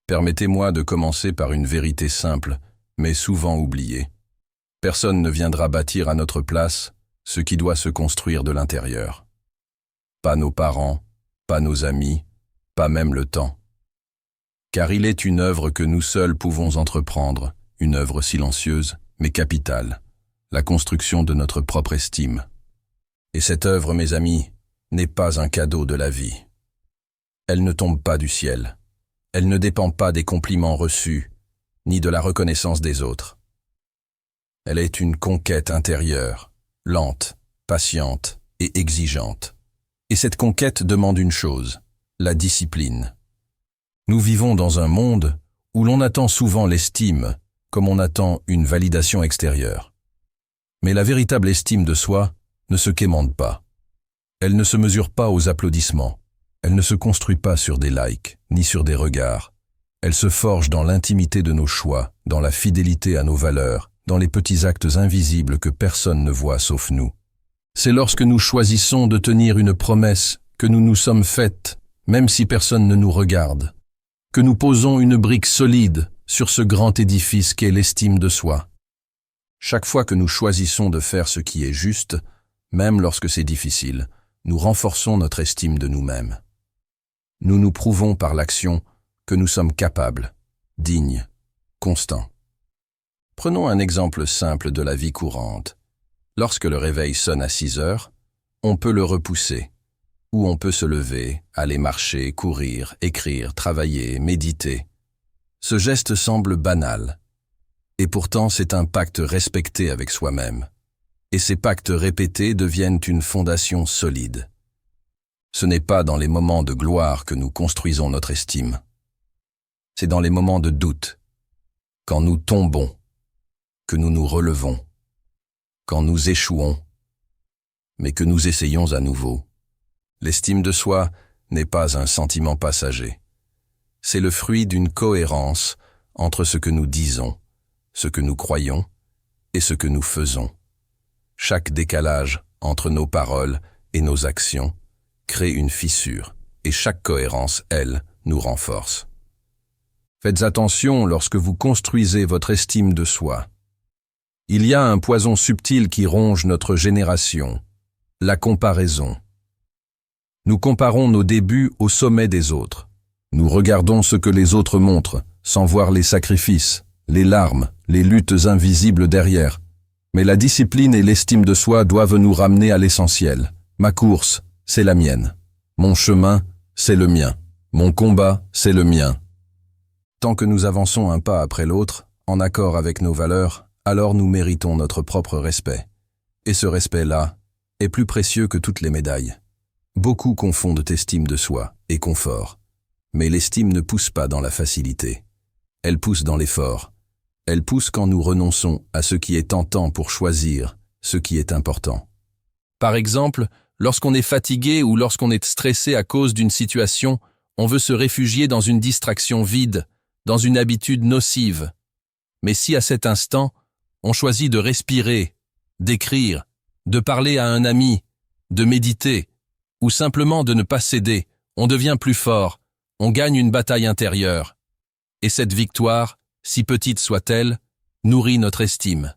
Permettez-moi de commencer par une vérité simple, mais souvent oubliée. Personne ne viendra bâtir à notre place ce qui doit se construire de l'intérieur. Pas nos parents, pas nos amis, pas même le temps. Car il est une œuvre que nous seuls pouvons entreprendre, une œuvre silencieuse, mais capitale, la construction de notre propre estime. Et cette œuvre, mes amis, n'est pas un cadeau de la vie. Elle ne tombe pas du ciel. Elle ne dépend pas des compliments reçus, ni de la reconnaissance des autres. Elle est une conquête intérieure, lente, patiente et exigeante. Et cette conquête demande une chose, la discipline. Nous vivons dans un monde où l'on attend souvent l'estime, comme on attend une validation extérieure. Mais la véritable estime de soi ne se quémande pas. Elle ne se mesure pas aux applaudissements. Elle ne se construit pas sur des likes, ni sur des regards. Elle se forge dans l'intimité de nos choix, dans la fidélité à nos valeurs, dans les petits actes invisibles que personne ne voit sauf nous. C'est lorsque nous choisissons de tenir une promesse que nous nous sommes faites, même si personne ne nous regarde, que nous posons une brique solide sur ce grand édifice qu'est l'estime de soi. Chaque fois que nous choisissons de faire ce qui est juste, même lorsque c'est difficile, nous renforçons notre estime de nous-mêmes. Nous nous prouvons par l'action que nous sommes capables, dignes, constants. Prenons un exemple simple de la vie courante. Lorsque le réveil sonne à 6 heures, on peut le repousser, ou on peut se lever, aller marcher, courir, écrire, travailler, méditer. Ce geste semble banal, et pourtant c'est un pacte respecté avec soi-même. Et ces pactes répétés deviennent une fondation solide. Ce n'est pas dans les moments de gloire que nous construisons notre estime. C'est dans les moments de doute, quand nous tombons, que nous nous relevons, quand nous échouons, mais que nous essayons à nouveau. L'estime de soi n'est pas un sentiment passager. C'est le fruit d'une cohérence entre ce que nous disons, ce que nous croyons et ce que nous faisons. Chaque décalage entre nos paroles et nos actions crée une fissure, et chaque cohérence, elle, nous renforce. Faites attention lorsque vous construisez votre estime de soi. Il y a un poison subtil qui ronge notre génération, la comparaison. Nous comparons nos débuts au sommet des autres. Nous regardons ce que les autres montrent, sans voir les sacrifices, les larmes, les luttes invisibles derrière. Mais la discipline et l'estime de soi doivent nous ramener à l'essentiel. Ma course, c'est la mienne. Mon chemin, c'est le mien. Mon combat, c'est le mien. Tant que nous avançons un pas après l'autre, en accord avec nos valeurs, alors nous méritons notre propre respect. Et ce respect-là est plus précieux que toutes les médailles. Beaucoup confondent estime de soi et confort. Mais l'estime ne pousse pas dans la facilité. Elle pousse dans l'effort. Elle pousse quand nous renonçons à ce qui est tentant pour choisir ce qui est important. Par exemple, lorsqu'on est fatigué ou lorsqu'on est stressé à cause d'une situation, on veut se réfugier dans une distraction vide, dans une habitude nocive. Mais si à cet instant, on choisit de respirer, d'écrire, de parler à un ami, de méditer, ou simplement de ne pas céder, on devient plus fort, on gagne une bataille intérieure. Et cette victoire, si petite soit-elle, nourrit notre estime.